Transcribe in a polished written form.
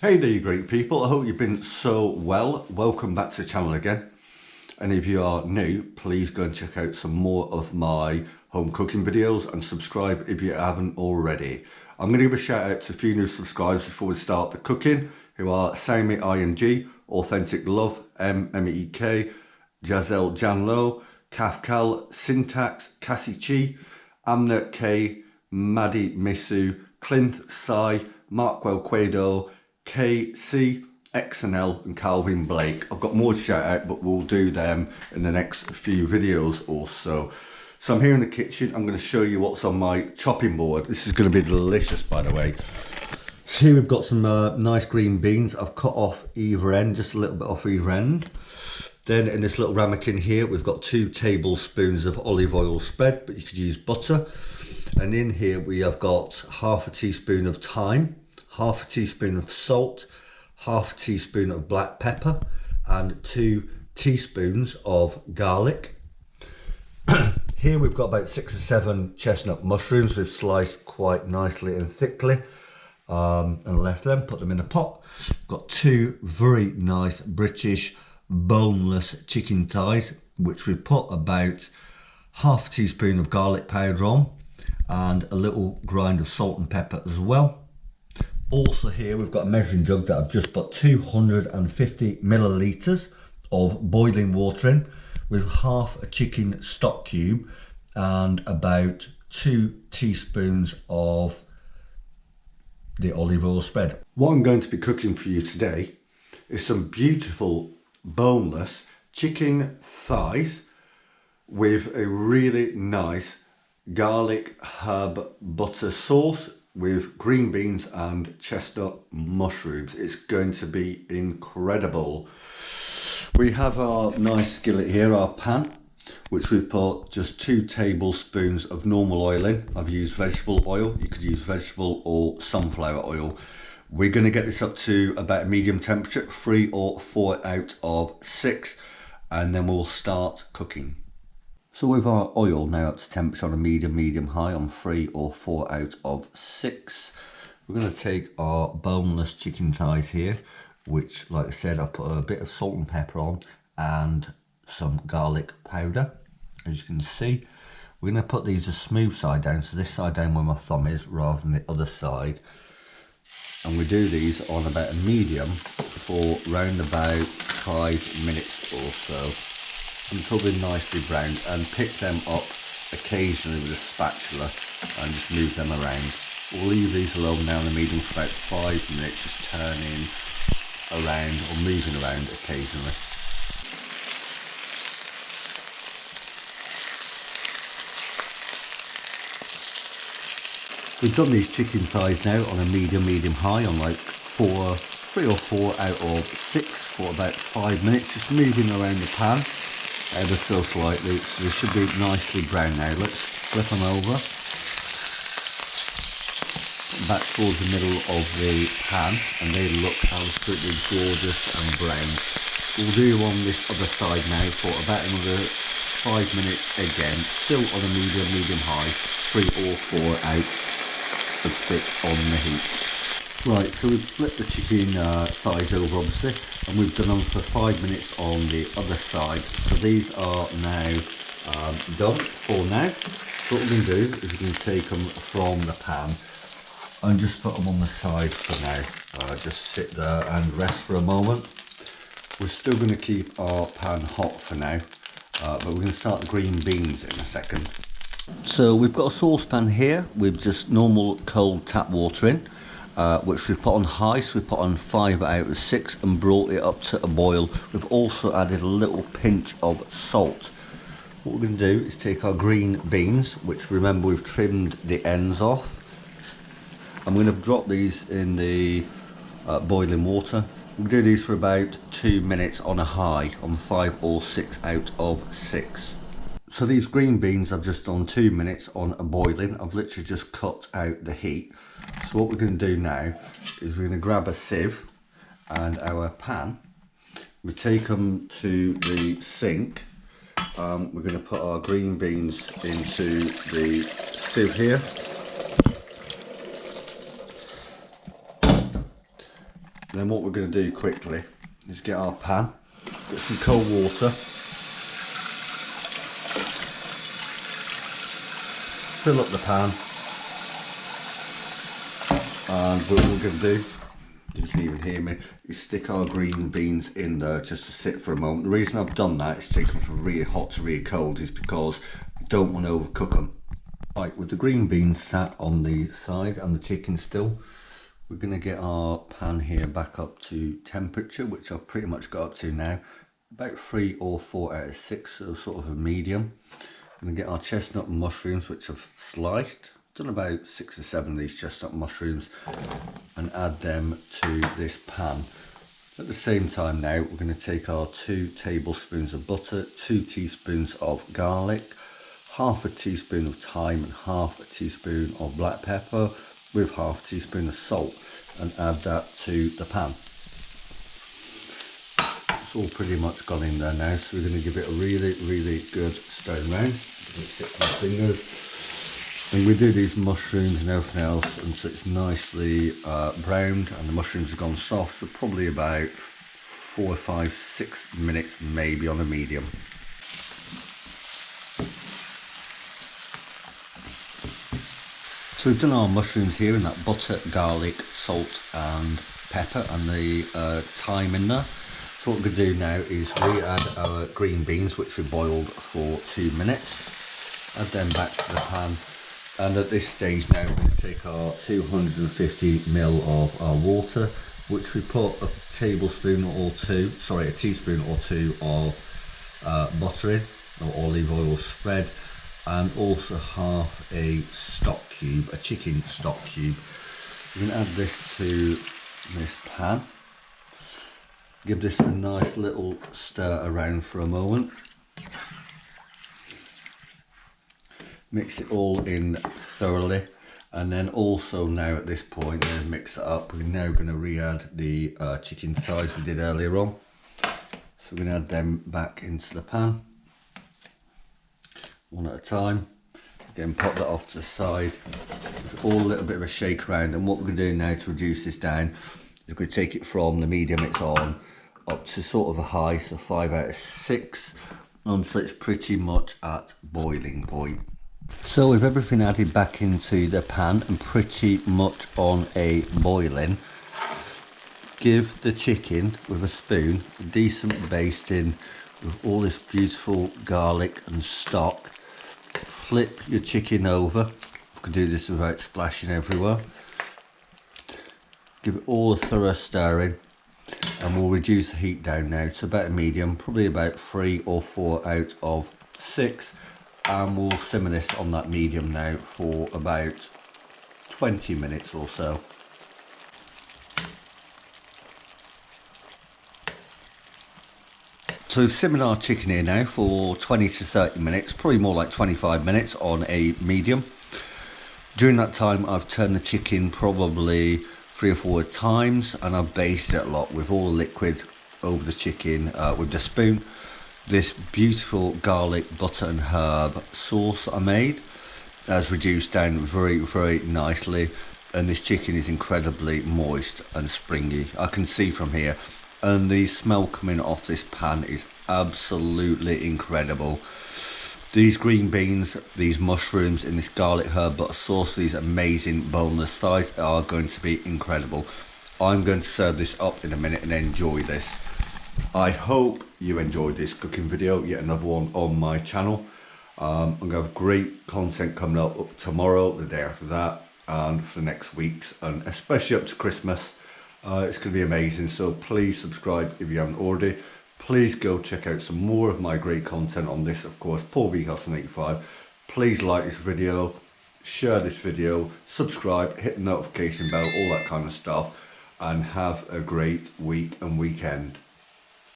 Hey there, you great people. I hope you've been so well. Welcome back to the channel again. And if you are new, please go and check out some more of my home cooking videos and subscribe if you haven't already. I'm going to give a shout out to a few new subscribers before we start the cooking, who are Sammy ING, Authentic Love, MEK, Jazel Janlo, Kafkal, Syntax, Cassie Chi, Amna K, Maddie Misu, Clint Sai, Markwell Quado, KC, XNL and Calvin Blake. I've got more to shout out, but we'll do them in the next few videos or so. So I'm here in the kitchen. I'm going to show you what's on my chopping board. This is going to be delicious, by the way. So here we've got some nice green beans. I've cut off either end, just a little bit off either end. Then in this little ramekin here, we've got 2 tablespoons of olive oil spread, but you could use butter. And in here we have got half a teaspoon of thyme, half a teaspoon of salt, half a teaspoon of black pepper, and 2 teaspoons of garlic. Here we've got about 6 or 7 chestnut mushrooms we've sliced quite nicely and thickly, and left them, put them in a pot. Got 2 very nice British boneless chicken thighs, which we put about half a teaspoon of garlic powder on, and a little grind of salt and pepper as well. Also here we've got a measuring jug that I've just put 250 millilitres of boiling water in, with half a chicken stock cube and about 2 teaspoons of the olive oil spread. What I'm going to be cooking for you today is some beautiful boneless chicken thighs with a really nice garlic herb butter sauce with green beans and chestnut mushrooms. It's going to be incredible. We have our nice skillet here, our pan, which we've put just 2 tablespoons of normal oil in. I've used vegetable oil. You could use vegetable or sunflower oil. We're going to get this up to about a medium temperature, 3 or 4 out of 6, and then we'll start cooking. So with our oil now up to temperature on a medium high on 3 or 4 out of 6, we're going to take our boneless chicken thighs here, which, like I said, I put a bit of salt and pepper on and some garlic powder. As you can see, we're going to put these a smooth side down, so this side down where my thumb is rather than the other side. And we do these on about a medium for round about 5 minutes or so, until they're nicely browned, and pick them up occasionally with a spatula and just move them around. We'll leave these alone now on the medium for about 5 minutes, just turning around or moving around occasionally. We've done these chicken thighs now on a medium high on like 3 or 4 out of 6 for about 5 minutes, just moving around the pan ever so slightly. So they should be nicely brown now. Let's flip them over back towards the middle of the pan, and they look absolutely gorgeous and brown. We'll do on this other side now for about another 5 minutes again, still on a medium high, 3 or 4 out of 6 on the heat. Right, so we've flipped the chicken thighs over obviously, and we've done them for 5 minutes on the other side. So these are now done for now. So what we're going to do is we're going to take them from the pan and just put them on the side for now. Just sit there and rest for a moment. We're still going to keep our pan hot for now, but we're going to start the green beans in a second. So we've got a saucepan here with just normal cold tap water in, which we've put on high, so we put on 5 out of 6 and brought it up to a boil. We've also added a little pinch of salt. What we're going to do is take our green beans, which remember we've trimmed the ends off. I'm going to drop these in the boiling water. We'll do these for about 2 minutes on a high, on 5 or 6 out of 6. So these green beans I've just done 2 minutes on a boiling. I've literally just cut out the heat. So what we're going to do now is we're going to grab a sieve and our pan. We take them to the sink. We're going to put our green beans into the sieve here. And then what we're going to do quickly is get our pan, get some cold water, fill up the pan, and what we're going to do, you can even hear me, is stick our green beans in there just to sit for a moment. The reason I've done that is take them from really hot to really cold is because I don't want to overcook them. Right, with the green beans sat on the side and the chicken still, we're going to get our pan here back up to temperature, which I've pretty much got up to now, about 3 or 4 out of 6, so sort of a medium. I'm going to get our chestnut mushrooms, which I've sliced, done about 6 or 7 of these chestnut mushrooms, and add them to this pan. At the same time now, we're going to take our 2 tablespoons of butter, 2 teaspoons of garlic, half a teaspoon of thyme and half a teaspoon of black pepper with half a teaspoon of salt, and add that to the pan. It's all pretty much gone in there now, so we're going to give it a really good stir around. Stick my fingers. And we do these mushrooms and everything else until it's nicely browned and the mushrooms have gone soft, so probably about 4, 5, 6 minutes maybe on a medium. So we've done our mushrooms here in that butter, garlic, salt and pepper and the thyme in there. So what we're going to do now is re-add our green beans, which we boiled for 2 minutes. Add them back to the pan. And at this stage now we're going to take our 250 ml of our water, which we put a teaspoon or two of butter in, or olive oil spread, and also half a stock cube, a chicken stock cube. We're going to add this to this pan. Give this a nice little stir around for a moment. Mix it all in thoroughly, and then also now at this point, mix it up. We're now going to re-add the chicken thighs we did earlier on. So we're going to add them back into the pan, one at a time. Again, pop that off to the side. All a little bit of a shake around, and what we're going to do now to reduce this down is we're going to take it from the medium it's on up to sort of a high, so 5 out of 6, until it's pretty much at boiling point. So with everything added back into the pan and pretty much on a boiling, give the chicken with a spoon a decent basting with all this beautiful garlic and stock. Flip your chicken over. You can do this without splashing everywhere. Give it all a thorough stirring, and we'll reduce the heat down now to about a medium, probably about 3 or 4 out of 6. And we'll simmer this on that medium now for about 20 minutes or so. So we've simmered our chicken here now for 20 to 30 minutes, probably more like 25 minutes on a medium. During that time I've turned the chicken probably 3 or 4 times, and I've basted it a lot with all the liquid over the chicken with the spoon. This beautiful garlic, butter and herb sauce I made has reduced down very nicely, and this chicken is incredibly moist and springy. I can see from here, and the smell coming off this pan is absolutely incredible. These green beans, these mushrooms in this garlic herb butter sauce, these amazing boneless thighs are going to be incredible. I'm going to serve this up in a minute and enjoy this. I hope you enjoyed this cooking video, yet another one on my channel. I'm going to have great content coming up tomorrow, the day after that, and for the next weeks, and especially up to Christmas. It's going to be amazing, so please subscribe if you haven't already. Please go check out some more of my great content on this, of course, Paulbhustlin85. Please like this video, share this video, subscribe, hit the notification bell, all that kind of stuff, and have a great week and weekend.